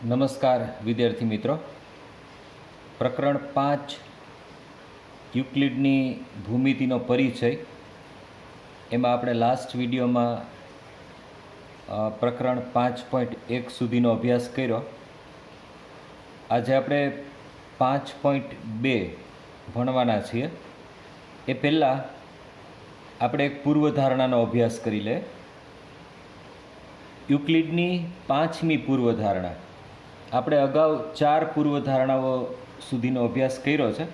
નમસ્કાર વિદ્યાર્થી મિત્રો. પ્રકરણ 5 યુક્લિડની ભૂમિતિનો પરિચય, એમાં આપણે લાસ્ટ વિડીયોમાં પ્રકરણ 5.1 સુધીનો અભ્યાસ કર્યો. આજે આપણે 5.2 ભણવાના છીએ. એ પહેલાં આપણે એક પૂર્વધારણાનો અભ્યાસ કરી લે. યુક્લિડની 5મી પૂર્વધારણા. આપણે અગાઉ 4 પૂર્વધારણાઓ સુધીનો અભ્યાસ કર્યો છે.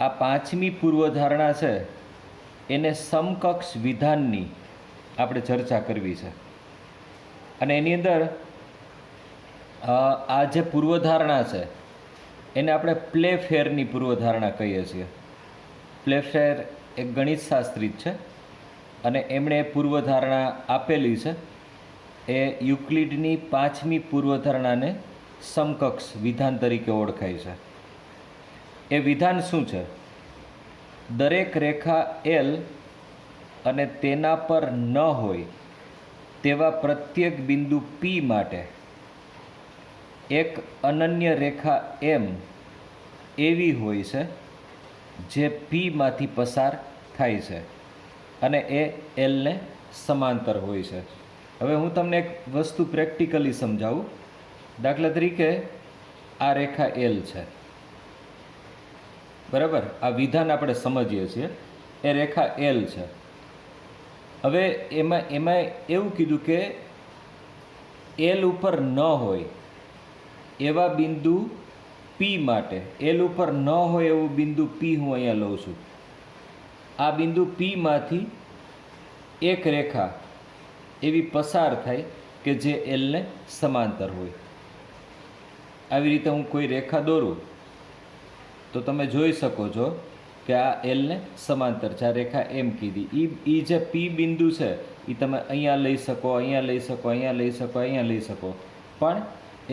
આ 5મી પૂર્વધારણા છે એને સમકક્ષ વિધાનની આપણે ચર્ચા કરવી છે. અને એની અંદર આ જે પૂર્વધારણા છે એને આપણે પ્લેફેરની પૂર્વધારણા કહીએ છીએ. પ્લેફેર એક ગણિતશાસ્ત્રી છે અને એમણે પૂર્વધારણા આપેલી છે. એ યુક્લિડની 5મી પૂર્વધારણાને સમકક્ષ વિધાન તરીકે ઓળખાય છે. એ વિધાન શું છે? દરેક રેખા એલ અને તેના પર ન હોય તેવા પ્રત્યેક બિંદુ પી માટે એક અનન્ય રેખા એમ એવી હોય છે જે પીમાંથી પસાર થાય છે અને એ એલને સમાંતર હોય છે. હવે હું તમને એક વસ્તુ પ્રેક્ટિકલી સમજાવું. દાખલા તરીકે આ રેખા એલ છે, બરાબર? આ વિધાન આપણે સમજીએ છીએ. એ રેખા એલ છે. હવે એમાં એવું કીધું કે એલ ઉપર ન હોય એવા બિંદુ પી માટે, એલ ઉપર ન હોય એવું બિંદુ પી હું અહીંયા લઉં છું. આ બિંદુ પીમાંથી એક રેખા એવી પસાર થાય કે જે એલને સમાંતર હોય. આવી રીતે હું કોઈ રેખા દોરું તો તમે જોઈ શકો છો કે આ એલને સમાંતર છે. આ રેખા એમ કીધી. એ જે પી બિંદુ છે એ તમે અહીંયા લઈ શકો, અહીંયા લઈ શકો, અહીંયા લઈ શકો, અહીંયા લઈ શકો, પણ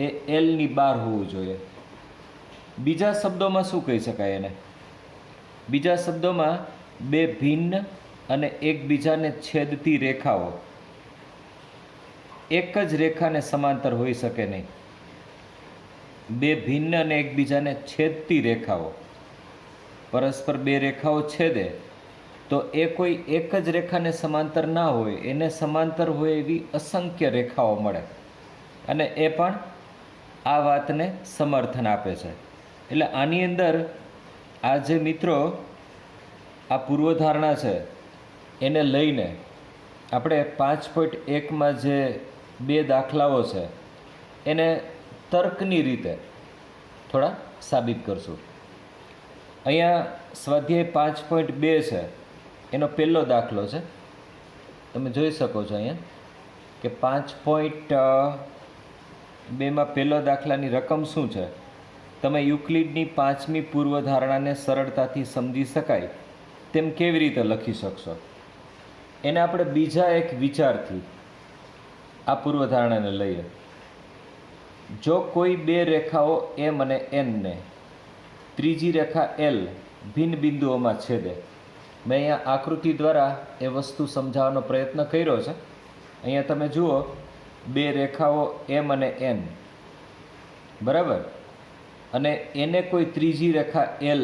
એ એલની બહાર હોવું જોઈએ. બીજા શબ્દોમાં શું કહી શકાય એને? બીજા શબ્દોમાં બે ભિન્ન અને એકબીજાને છેદતી રેખાઓ એક જ રેખાને સમાંતર હોઈ શકે નહીં. બે ભિન્ન અને એકબીજાને છેદતી રેખાઓ, પરસ્પર બે રેખાઓ છેદે તો એ કોઈ એક જ રેખાને સમાંતર ના હોય, એને સમાંતર હોય એવી અસંખ્ય રેખાઓ મળે. અને એ પણ આ વાતને સમર્થન આપે છે. એટલે આની અંદર આ જે મિત્રો આ પૂર્વધારણા છે એને લઈને આપણે 5.1માં જે 2 દાખલાઓ છે એને તર્કની રીતે થોડા સાબિત કરશું. અહીંયા સ્વાધ્યાય 5.2 છે, એનો પહેલો દાખલો છે. તમે જોઈ શકો છો અહીંયા કે 5.2માં પહેલો દાખલાની રકમ શું છે? તમે યુક્લિડની 5મી પૂર્વધારણાને સરળતાથી સમજી શકાય તેમ કેવી રીતે લખી શકશો? એને આપણે બીજા એક વિચારથી આ પૂર્વધારણાને લઈએ. જો કોઈ બે રેખાઓ એમ અને એનને ત્રીજી રેખા એલ ભિન્ન બિંદુઓમાં છેદે. મેં અહીંયા આકૃતિ દ્વારા એ વસ્તુ સમજાવવાનો પ્રયત્ન કર્યો છે. અહીંયા તમે જુઓ, બે રેખાઓ એમ અને એન, બરાબર, અને એને કોઈ ત્રીજી રેખા એલ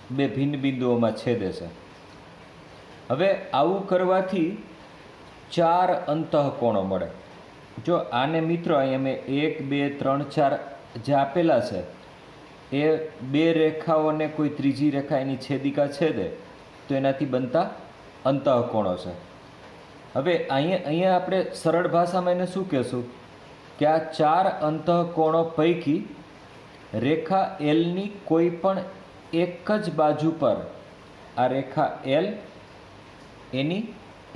બે ભિન્ન બિંદુઓમાં છેદે છે. હવે આવું કરવાથી 4 અંતઃકોણો મળે. જો આને મિત્રો અહીંયા મેં 1, 2, 3, 4 જે આપેલા છે એ બે રેખાઓને કોઈ ત્રીજી રેખા એની છેદિકા છેદે તો એનાથી બનતા અંતઃકોણો છે. હવે અહીંયા આપણે સરળ ભાષામાં એને શું કહેશું કે આ 4 અંતઃકોણો પૈકી રેખા એલની કોઈ પણ એક જ બાજુ પર, આ રેખા એલ એની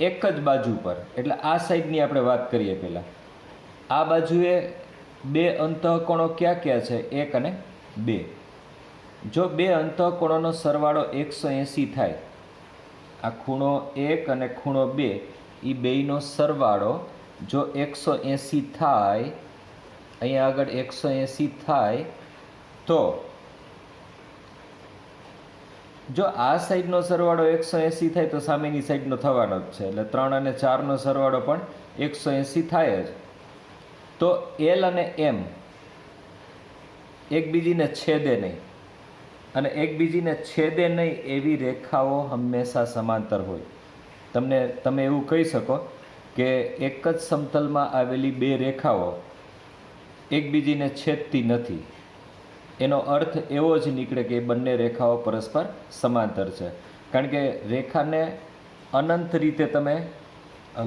એક જ બાજુ પર, એટલે આ સાઈડની આપણે વાત કરીએ પહેલાં. આ બાજુએ બે અંતઃકોણો ક્યાં ક્યાં છે? 1 અને 2. જો બે અંતઃકોણોનો સરવાળો 180 થાય, આ ખૂણો 1 અને ખૂણો 2, એ બેયનો સરવાળો જો 180 થાય, અહીંયા આગળ 180 થાય, તો જો આ સાઈડનો સરવાળો 180 થાય તો સામેની સાઈડનો થવાનો જ છે. એટલે 3 અને 4નો સરવાળો પણ 180 થાય જ. તો એલ અને એમ એકબીજીને છેદે નહીં, અને એકબીજીને છેદે નહીં એવી રેખાઓ હંમેશા સમાંતર હોય. તમે એવું કહી શકો કે એક જ સમતલમાં આવેલી બે રેખાઓ એકબીજીને છેદતી નથી. એનો અર્થ એવો જ નીકળે કે એ બંને રેખાઓ પરસ્પર સમાંતર છે. કારણ કે રેખાને અનંત રીતે તમે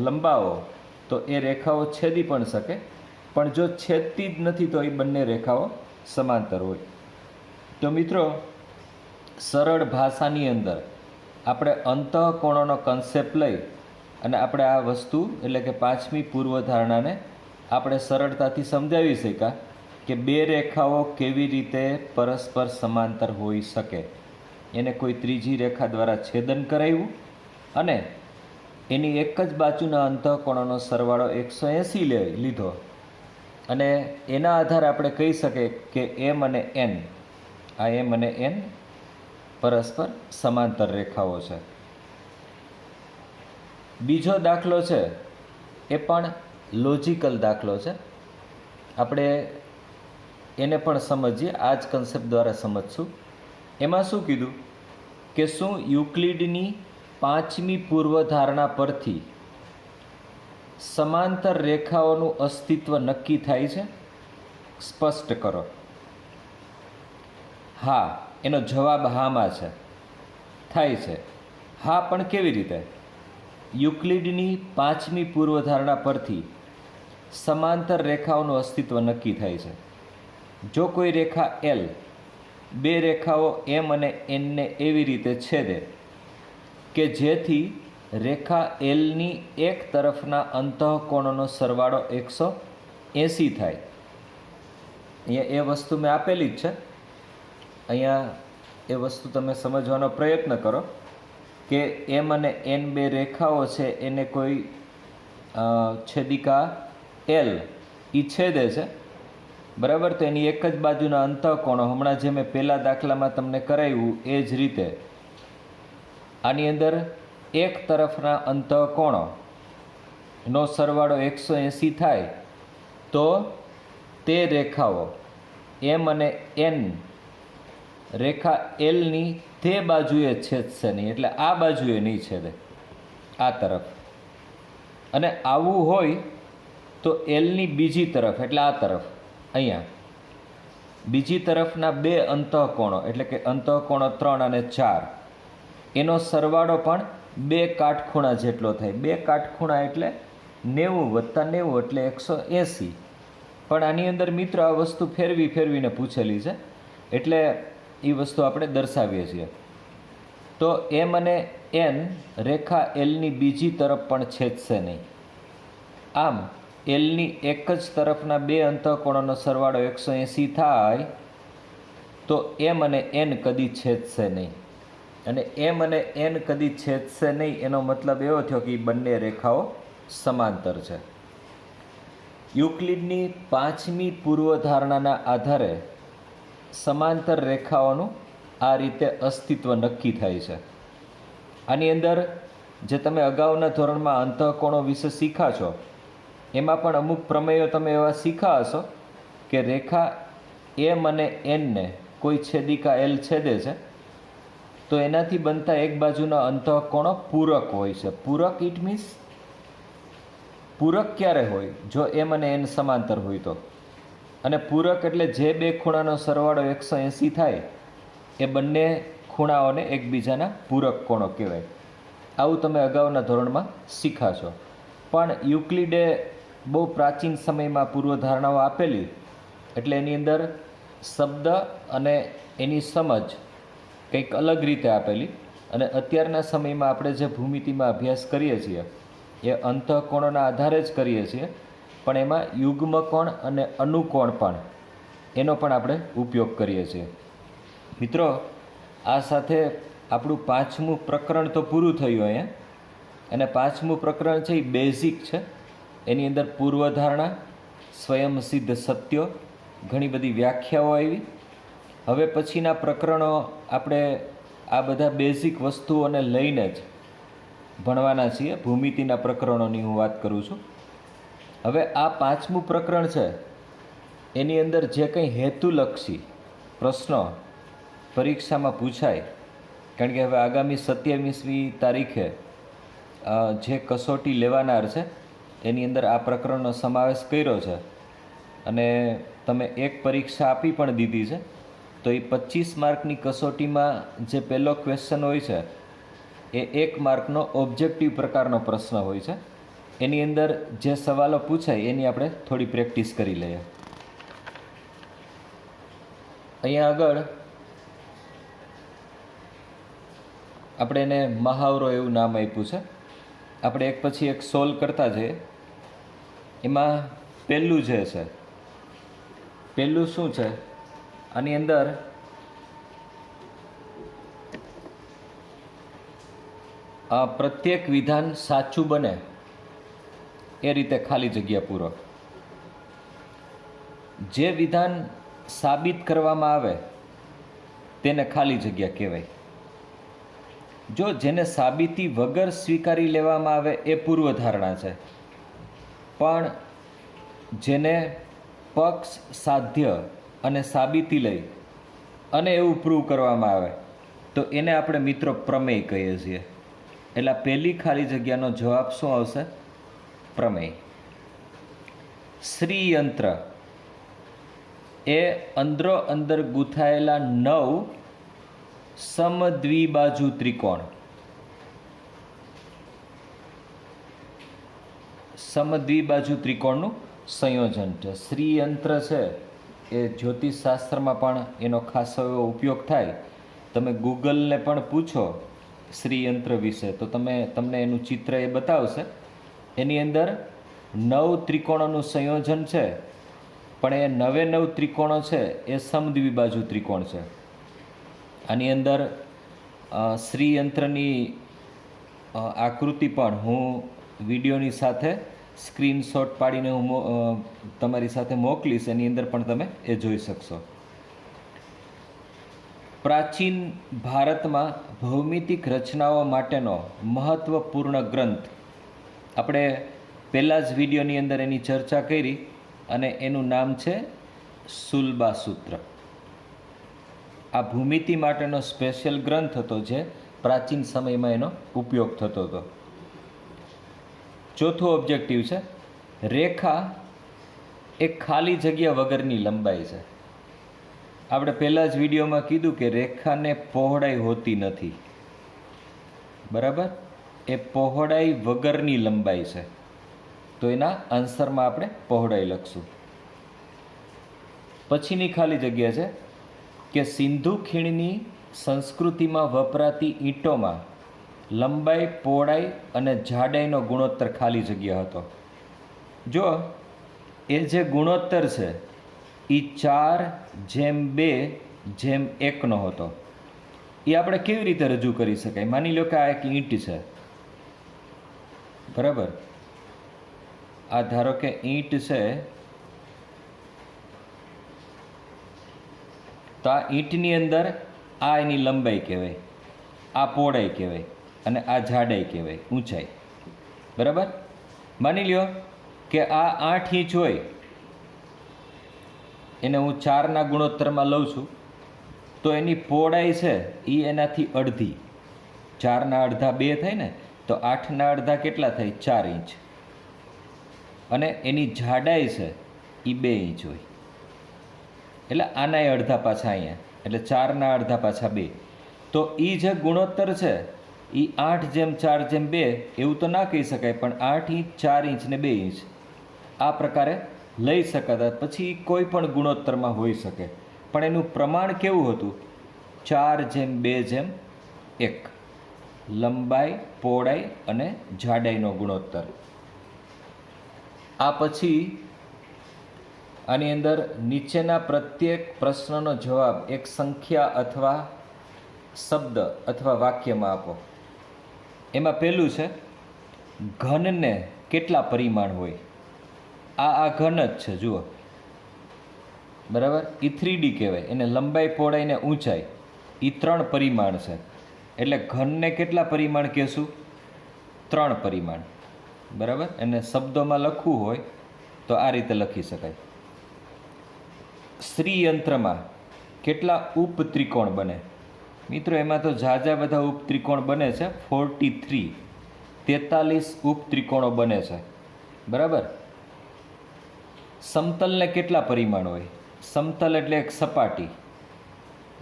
લંબાવો તો એ રેખાઓ છેદી પણ શકે, પણ જો છેદતી જ નથી તો એ બંને રેખાઓ સમાંતર હોય. તો મિત્રો, સરળ ભાષાની અંદર આપણે અંતઃકોણોનો કન્સેપ્ટ લઈ અને આપણે આ વસ્તુ એટલે કે પાંચમી પૂર્વધારણાને આપણે સરળતાથી સમજાવી શક્યા કે બે રેખાઓ કેવી રીતે પરસ્પર સમાંતર હોઈ શકે. એને કોઈ ત્રીજી રેખા દ્વારા છેદન કરાવ્યું અને એની એક જ બાજુના અંતઃકોણોનો સરવાળો 180 લીધો, અને એના આધારે આપણે કહી શકીએ કે એમ અને એન, આ એમ અને એન પરસ્પર સમાંતર રેખાઓ છે. બીજો દાખલો છે એ પણ લોજિકલ દાખલો છે. આપણે એને પણ સમજીએ, આ જ કન્સેપ્ટ દ્વારા સમજશું. એમાં શું કીધું કે શું યુક્લિડની પાંચમી પૂર્વધારણા પરથી સમાંતર રેખાઓનું અસ્તિત્વ નક્કી થાય છે? સ્પષ્ટ કરો. હા, એનો જવાબ હામાં છે, થાય છે. હા, પણ કેવી રીતે? યુક્લિડની પાંચમી પૂર્વધારણા પરથી સમાંતર રેખાઓનું અસ્તિત્વ નક્કી થાય છે. જો કોઈ રેખા એલ બે રેખાઓ એમ અને એનને એવી રીતે છેદે કે જેથી રેખા એલની એક તરફના અંતઃકોણોનો સરવાળો 180 થાય. અહીંયા એ વસ્તુ મેં આપેલી જ છે. અહીંયા એ વસ્તુ તમે સમજવાનો પ્રયત્ન કરો કે એમ અને એન બે રેખાઓ છે, એને કોઈ છેદિકા એલ એ છેદે છે, બરાબર? તો એની એક જ બાજુના અંતઃકોણો, હમણાં જે મેં પહેલા દાખલામાં તમને કરાવ્યું એ જ રીતે આની અંદર એક તરફના અંતઃકોણોનો સરવાળો 180 થાય તો તે રેખાઓ એમ અને એન રેખા એલની તે બાજુએ છેદશે નહીં, એટલે આ બાજુએ નહીં છેદે, આ તરફ. અને આવું હોય તો એલની બીજી તરફ એટલે આ તરફ, અહીંયા બીજી તરફના બે અંતઃકોણો એટલે કે અંતઃકોણો 3 અને 4 એનો સરવાળો પણ બે કાટખૂણા જેટલો થાય. બે કાટખૂણા એટલે 90 + 90 એટલે 180. પણ આની અંદર મિત્ર આ વસ્તુ ફેરવીને પૂછેલી છે, એટલે એ વસ્તુ આપણે દર્શાવીએ છીએ. તો એમ અને એન રેખા એલની બીજી તરફ પણ છેદશે નહીં. આમ એલની એક જ તરફના બે અંતઃકોણોનો સરવાળો 180 થાય તો એમ અને એન કદી છેદશે નહીં. અને એમ અને એન કદી છેદશે નહીં એનો મતલબ એવો થયો કે બંને રેખાઓ સમાંતર છે. યુક્લિડની પાંચમી પૂર્વધારણાના આધારે સમાંતર રેખાઓનું આ રીતે અસ્તિત્વ નક્કી થાય છે. આની અંદર જે તમે અગાઉના ધોરણમાં અંતઃકોણો વિશે શીખા છો એમાં પણ અમુક પ્રમેયો તમે એવા શીખા હશો કે રેખા એમ અને એનને કોઈ છેદિકા એલ છેદે છે તો એનાથી બનતા એક બાજુના અંતઃકોણો પૂરક હોય છે. પૂરક ઇટ મીન્સ પૂરક ક્યારે હોય? જો એમ અને એન સમાંતર હોય તો. અને પૂરક એટલે જે બે ખૂણાનો સરવાળો 180 થાય એ બંને ખૂણાઓને એકબીજાના પૂરક કોણો કહેવાય. આવું તમે અગાઉના ધોરણમાં શીખા છો. પણ યુક્લિડે બહુ પ્રાચીન સમયમાં પૂર્વધારણાઓ આપેલી, એટલે એની અંદર શબ્દ અને એની સમજ કંઈક અલગ રીતે આપેલી. અને અત્યારના સમયમાં આપણે જે ભૂમિતિમાં અભ્યાસ કરીએ છીએ એ અંતઃકોણોના આધારે જ કરીએ છીએ, પણ એમાં યુગ્મકોણ અને અનુકોણ પણ એનો પણ આપણે ઉપયોગ કરીએ છીએ. મિત્રો, આ સાથે આપણું પાંચમું પ્રકરણ તો પૂરું થયું અહીંયા. અને પાંચમું પ્રકરણ છે એ બેઝિક છે. એની અંદર પૂર્વધારણા, સ્વયંસિદ્ધ સત્યો, ઘણી બધી વ્યાખ્યાઓ આવી. હવે પછીના પ્રકરણો આપણે આ બધા બેઝિક વસ્તુઓને લઈને જ ભણવાના છીએ. ભૂમિતિના પ્રકરણોની હું વાત કરું છું. હવે આ પાંચમું પ્રકરણ છે એની અંદર જે કંઈ હેતુલક્ષી પ્રશ્નો પરીક્ષામાં પૂછાય, કારણ કે હવે આગામી 27મી તારીખે જે કસોટી લેવાનાર છે એની અંદર આ પ્રકરણનો સમાવેશ કર્યો છે અને તમે એક પરીક્ષા આપી પણ દીધી છે, તો એ 25 માર્કની કસોટીમાં જે પહેલો ક્વેશ્ચન હોય છે એ 1 માર્કનો ઓબ્જેક્ટિવ પ્રકારનો પ્રશ્ન હોય છે. એની અંદર જે સવાલો પૂછાય એની આપણે થોડી પ્રેક્ટિસ કરી લઈએ. અહીંયા આગળ આપણે એને મહાવરો એવું નામ આપ્યું છે. આપણે એક પછી એક સોલ્વ કરતા જઈએ. એમાં પહેલું જે છે, પહેલું શું છે, આની અંદર પ્રત્યેક વિધાન સાચું બને એ રીતે ખાલી જગ્યા પૂરો. જે વિધાન સાબિત કરવામાં આવે તેને ખાલી જગ્યા કહેવાય. જો જેને સાબિતી વગર સ્વીકારી લેવામાં આવે એ પૂર્વધારણા છે, પણ જેને પક્ષ સાધ્ય અને સાબિતી લઈ અને એવું પ્રૂવ કરવામાં આવે તો એને આપણે મિત્રો પ્રમેય કહીએ છીએ. એટલે પહેલી ખાલી જગ્યાનો જવાબ શું આવશે? પ્રમેય. શ્રીયંત્ર એ અંદરો અંદર ગૂંથાયેલા 9 સમદ્વિબાજુ ત્રિકોણ, સમદ્વિબાજુ ત્રિકોણનું સંયોજન છે. શ્રીયંત્ર છે એ જ્યોતિષશાસ્ત્રમાં પણ એનો ખાસ એવો ઉપયોગ થાય. તમે ગૂગલને પણ પૂછો શ્રીયંત્ર વિશે તો તમને એનું ચિત્ર એ બતાવશે. એની અંદર 9 ત્રિકોણોનું સંયોજન છે, પણ એ 9 ત્રિકોણો છે એ સમદ્વિબાજુ ત્રિકોણ છે. આની અંદર શ્રીયંત્રની આકૃતિ પણ હું વિડીયોની સાથે સ્ક્રીનશોટ પાડીને હું તમારી સાથે મોકલીશ. એની અંદર પણ તમે એ જોઈ શકશો. પ્રાચીન ભારતમાં ભૌમિતિક રચનાઓ માટેનો મહત્વપૂર્ણ ગ્રંથ, આપણે પહેલાં જ વિડીયોની અંદર એની ચર્ચા કરી અને એનું નામ છે સુલબા સૂત્ર. આ ભૂમિતિ માટેનો સ્પેશિયલ ગ્રંથ હતો જે પ્રાચીન સમયમાં એનો ઉપયોગ થતો હતો. ચોથું ઓબ્જેક્ટિવ છે, રેખા એ ખાલી જગ્યા વગરની લંબાઈ છે. આપણે પહેલાં જ વિડીયોમાં કીધું કે રેખાને પહોળાઈ હોતી નથી, બરાબર? એ પહોળાઈ વગરની લંબાઈ છે, તો એના આન્સરમાં આપણે પહોળાઈ લખશું. પછીની ખાલી જગ્યા છે કે સિંધુ ખીણની સંસ્કૃતિમાં વપરાતી ઈંટોમાં લંબાઈ, પહોળાઈ અને જાડાઈનો ગુણોત્તર ખાલી જગ્યા હતો. જો એ જે ગુણોત્તર છે એ 4:2:1 હતો. એ આપણે કેવી રીતે રજૂ કરી શકાય? માની લો કે આ એક ઈંટ છે, બરાબર? આ ધારો કે ઈંટ છે, તો આ ઈંટની અંદર આ એની લંબાઈ કહેવાય, આ પહોળાઈ કહેવાય અને આ જાડાઈ કહેવાય, ઊંચાઈ, બરાબર? માની લ્યો કે આ 8 ઇંચ હોય, એને હું 4ના ગુણોત્તરમાં લઉં છું, તો એની પહોળાઈ છે એ એનાથી અડધી. 4ના અડધા 2 થાય ને, તો 8ના અડધા કેટલા થાય? 4 ઇંચ. અને એની જાડાઈ છે એ 2 ઇંચ હોય. એટલે આના અડધા પાછા અહીંયા, એટલે 4ના અડધા પાછા 2. તો એ જે ગુણોત્તર છે એ 8:4:2 એવું તો ના કહી શકાય, પણ 8 ઇંચ, 4 ઇંચ ને 2 ઇંચ આ પ્રકારે લઈ શકાતા. પછી કોઈ પણ ગુણોત્તરમાં હોઈ શકે, પણ એનું પ્રમાણ કેવું હતું? 4:2:1 લંબાઈ, પહોળાઈ અને જાડાઈનો ગુણોત્તર. આ પછી આની અંદર નીચેના પ્રત્યેક પ્રશ્નનો જવાબ એક સંખ્યા અથવા શબ્દ અથવા વાક્યમાં આપો. એમાં પહેલું છે, ઘનને કેટલા પરિમાણ હોય? આ ઘન જ છે, જુઓ, બરાબર? એ 3D કહેવાય. એને લંબાઈ, પહોળાઈ ને ઊંચાઈ એ 3 પરિમાણ છે. એટલે ઘનને કેટલા પરિમાણ કહેશું? 3 પરિમાણ, બરાબર? એને શબ્દોમાં લખવું હોય તો આ રીતે લખી શકાય. શ્રીયંત્રમાં કેટલા ઉપત્રિકોણ બને? મિત્રો એમાં તો ઝાઝા બધા ઉપત્રિકોણ બને છે. 43 ઉપત્રિકોણો બને છે. બરાબર. સમતલને કેટલા પરિમાણ હોય? સમતલ એટલે એક સપાટી.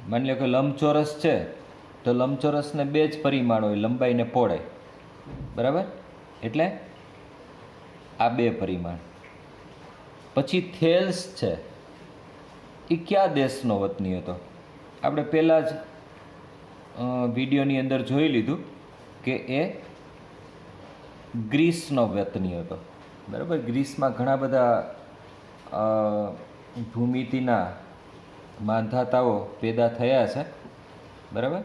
માની લો કે લંબચોરસ છે તો લંબચોરસને 2 જ પરિમાણ હોય, લંબાઈ ને પહોળાઈ. બરાબર. એટલે આ 2 પરિમાણ. પછી થેલ્સ છે, એ કયા દેશનો વતની હતો? આપણે પહેલાં જ વિડીયોની અંદર જોઈ લીધું કે એ ગ્રીસનો વતની હતો. બરાબર. ગ્રીસમાં ઘણા બધા ભૂમિતિના માંધાતાઓ પેદા થયા છે. બરાબર.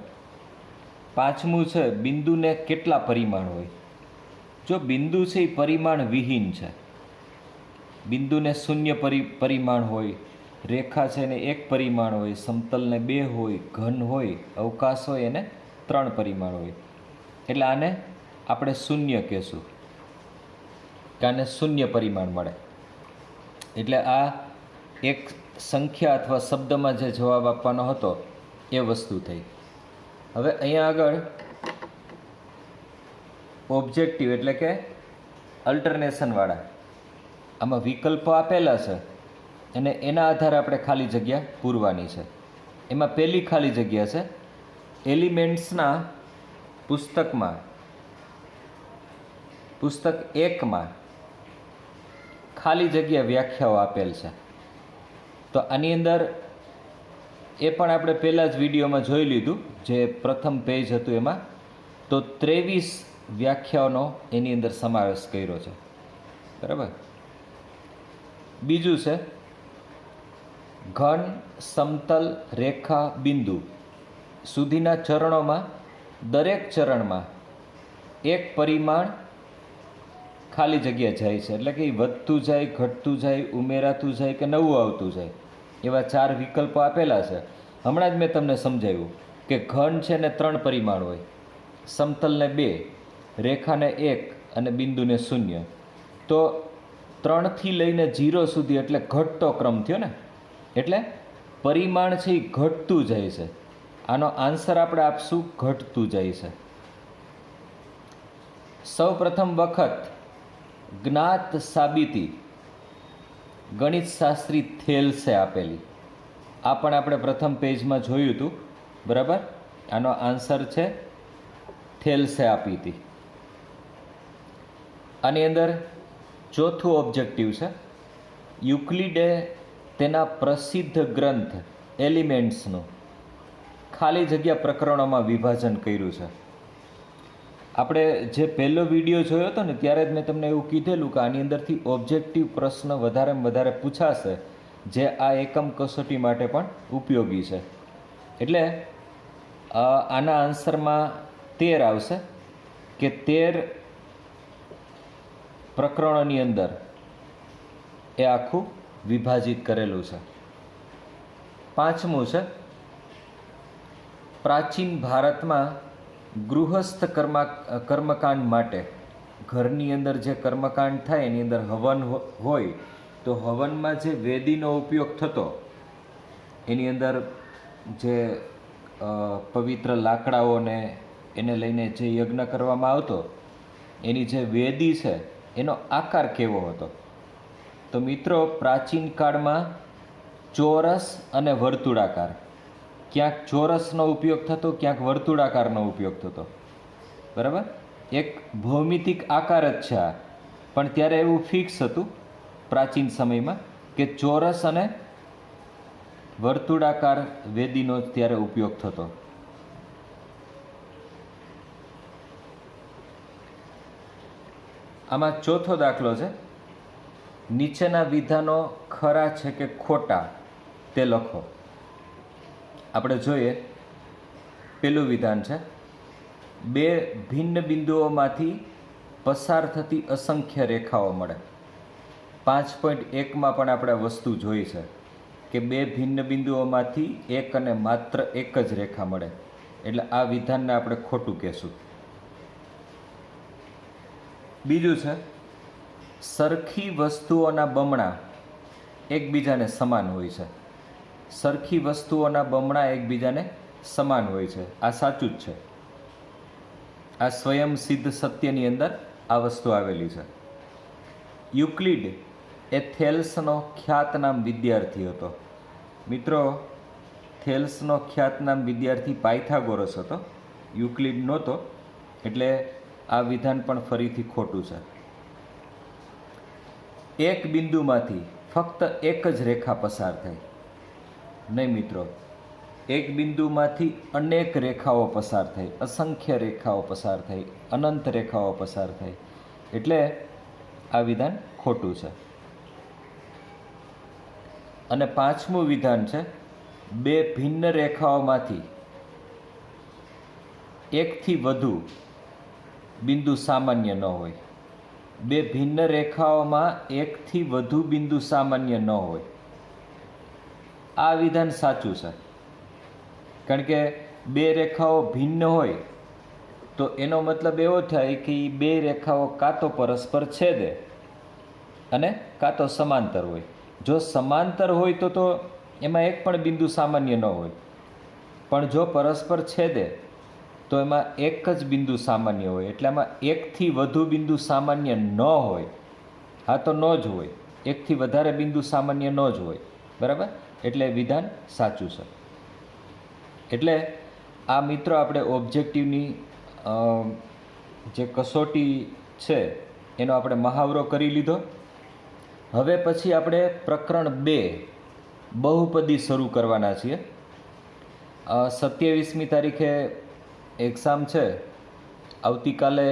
5મું છે, બિંદુને કેટલા પરિમાણ હોય? જો બિંદુ છે એ પરિમાણ વિહીન છે. બિંદુને 0 પરિમાણ હોય, રેખા છે એને 1 પરિમાણ હોય, સમતલને 2 હોય, ઘન હોય, અવકાશ હોય એને 3 પરિમાણ હોય. એટલે આને આપણે શૂન્ય કહેશું કે આને 0 પરિમાણ મળે. એટલે આ એક સંખ્યા અથવા શબ્દમાં જે જવાબ આપવાનો હતો એ વસ્તુ થઈ. હવે અહીંયા આગળ ઓબ્જેક્ટિવ એટલે કે અલ્ટરનેશનવાળા આમાં વિકલ્પો આપેલા છે અને એના આધારે આપણે ખાલી જગ્યા પૂરવાની છે. એમાં પહેલી ખાલી જગ્યા છે એલિમેન્ટ્સના પુસ્તકમાં, પુસ્તક 1માં ખાલી જગ્યા વ્યાખ્યાઓ આપેલ છે. તો આની અંદર એ પણ આપણે પહેલાં જ વિડીયોમાં જોઈ લીધું, જે પ્રથમ પેજ હતું એમાં. તો 23 વ્યાખ્યાઓનો એની અંદર સમાવેશ કર્યો છે. બરાબર. બીજું છે ઘન, સમતલ, રેખા, બિંદુ સુધીના ચરણોમાં દરેક ચરણમાં 1 પરિમાણ ખાલી જગ્યા જાય છે. એટલે કે એ વધતું જાય, ઘટતું જાય, ઉમેરાતું જાય કે નવું આવતું જાય. એવા 4 વિકલ્પો આપેલા છે. હમણાં જ મેં તમને સમજાવ્યું કે ઘન છે ને 3 પરિમાણ હોય, સમતલને 2, રેખાને 1 અને બિંદુને 0. તો 3થી લઈને 0 સુધી એટલે ઘટતો ક્રમ થયો ને. એટલે પરિમાણ છે એ ઘટતું જાય છે. આનો આન્સર આપણે આપશું ઘટતું જાય છે. સૌ પ્રથમ વખત જ્ઞાત સાબિતી ગણિતશાસ્ત્રી થેલ્સે આપેલી. આ પણ આપણે પ્રથમ પેજમાં જોયું હતું. બરાબર. આનો આન્સર છે થેલ્સે આપી હતી. આની અંદર ચોથું ઓબ્જેક્ટિવ છે યુક્લિડે તેના પ્રસિદ્ધ ગ્રંથ એલિમેન્ટ્સનું ખાલી જગ્યા પ્રકરણોમાં વિભાજન કર્યું છે. આપણે જે પહેલો વિડીયો જોયો હતો ને ત્યારે જ મેં તમને એવું કીધેલું કે આની અંદરથી ઓબ્જેક્ટિવ પ્રશ્ન વધારેમાં વધારે પૂછાશે, જે આ એકમ કસોટી માટે પણ ઉપયોગી છે. એટલે આના આન્સરમાં 13 આવશે કે 13 પ્રકરણોની અંદર એ આખું વિભાજિત કરેલું છે. 5મું છે પ્રાચીન ભારતમાં ગૃહસ્થ કર્મકાંડ માટે, ઘરની અંદર જે કર્મકાંડ થાય એની અંદર હવન હોય તો હવનમાં જે વેદીનો ઉપયોગ થતો, એની અંદર જે પવિત્ર લાકડાઓને એને લઈને જે યજ્ઞ કરવામાં આવતો, એની જે વેદી છે એનો આકાર કેવો હતો? તો મિત્રો પ્રાચીન કાળમાં ચોરસ અને વર્તુળાકાર, ક્યાંક ચોરસનો ઉપયોગ થતો, ક્યાંક વર્તુળાકારનો ઉપયોગ થતો. બરાબર. એક ભૌમિતિક આકાર જ છે આ, પણ ત્યારે એવું ફિક્સ હતું પ્રાચીન સમયમાં કે ચોરસ અને વર્તુળાકાર વેદીનો ત્યારે ઉપયોગ થતો. આમાં ચોથો દાખલો છે નીચેના વિધાનો ખરા છે કે ખોટા તે લખો. આપણે જોઈએ પેલું વિધાન છે 2 ભિન્ન બિંદુઓમાંથી પસાર થતી અસંખ્ય રેખાઓ મળે. 5.1માં પણ આપણે વસ્તુ જોઈ છે કે 2 ભિન્ન બિંદુઓમાંથી એક અને માત્ર એક જ રેખા મળે. એટલે આ વિધાનને આપણે ખોટું કહેશું. બીજું છે સરખી વસ્તુઓના બમણા એકબીજાને સમાન હોય છે. સરખી વસ્તુઓના બમણા એકબીજાને સમાન હોય છે. આ સાચું જ છે. આ સ્વયં સિદ્ધ સત્યની અંદર આ વસ્તુ આવેલી છે. યુક્લિડ એ થેલ્સનો ખ્યાતનામ વિદ્યાર્થી હતો. મિત્રો, થેલ્સનો ખ્યાતનામ વિદ્યાર્થી પાયથાગોરસ હતો, યુક્લિડ નહોતો. એટલે આ વિધાન પણ ફરીથી ખોટું છે. એક બિંદુમાંથી ફક્ત એક જ રેખા પસાર થાય. નહીં મિત્રો, એક બિંદુમાંથી અનેક રેખાઓ પસાર થાય, અસંખ્ય રેખાઓ પસાર થાય, અનંત રેખાઓ પસાર થાય. એટલે આ વિધાન ખોટું છે. અને પાંચમું વિધાન છે, બે ભિન્ન રેખાઓમાંથી એકથી વધુ બિંદુ સામાન્ય ન હોય. બે ભિન્ન રેખાઓમાં એકથી વધુ બિંદુ સામાન્ય ન હોય. આ વિધાન સાચું છે. કારણ કે બે રેખાઓ ભિન્ન હોય તો એનો મતલબ એવો થાય કે એ બે રેખાઓ કાં તો પરસ્પર છેદે અને કાં તો સમાંતર હોય. જો સમાંતર હોય તો એમાં એક પણ બિંદુ સામાન્ય ન હોય. પણ જો પરસ્પર છેદે તો એમાં એક જ બિંદુ સામાન્ય હોય. એટલે આમાં એકથી વધુ બિંદુ સામાન્ય ન હોય. હા, તો ન જ હોય. એકથી વધારે બિંદુ સામાન્ય ન જ હોય. બરાબર? એટલે વિધાન સાચું છે. એટલે આ મિત્રો આપણે ઓબ્જેક્ટિવની જે કસોટી છે એનો આપણે મહાવરો કરી લીધો. હવે પછી આપણે પ્રકરણ 2 બહુપદી શરૂ કરવાના છીએ. 27મી તારીખે એક્ઝામ છે. આવતીકાલે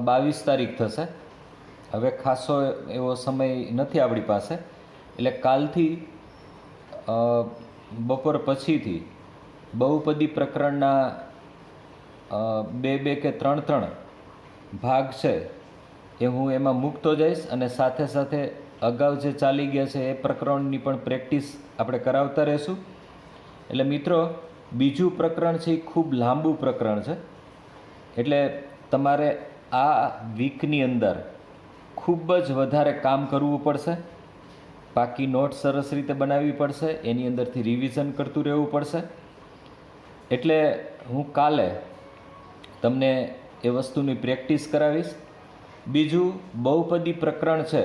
22 તારીખ થશે. હવે ખાસો એવો સમય નથી આપણી પાસે. એટલે કાલથી બપોર પછીથી બહુપદી પ્રકરણના 2 કે 3 ભાગ છે એ હું એમાં મૂકતો જઈશ. અને સાથે સાથે અગાઉ જે ચાલી ગયા છે એ પ્રકરણની પણ પ્રેક્ટિસ આપણે કરાવતા રહીશું. એટલે મિત્રો, બીજું પ્રકરણ છે એ ખૂબ લાંબુ પ્રકરણ છે. એટલે તમારે આ વીકની અંદર ખૂબ જ વધારે કામ કરવું પડશે. બાકી નોટ સરસ રીતે બનાવવી પડશે. એની અંદરથી રિવિઝન કરતું રહેવું પડશે. એટલે હું કાલે તમને એ વસ્તુની પ્રેક્ટિસ કરાવીશ. બીજું બહુપદી પ્રકરણ છે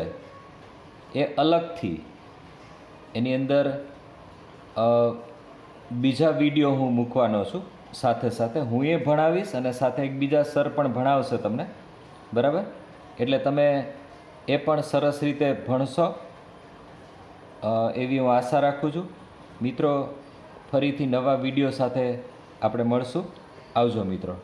એ અલગથી એની અંદર બીજા વિડીયો હું મૂકવાનો છું. સાથે સાથે હું એ ભણાવીશ અને સાથે એક બીજા સર પણ ભણાવશે તમને. બરાબર? એટલે તમે એ પણ સરસ રીતે ભણશો એવી હું આશા રાખું છું. મિત્રો, ફરીથી નવા વિડીયો સાથે આપણે મળશું. આવજો મિત્રો.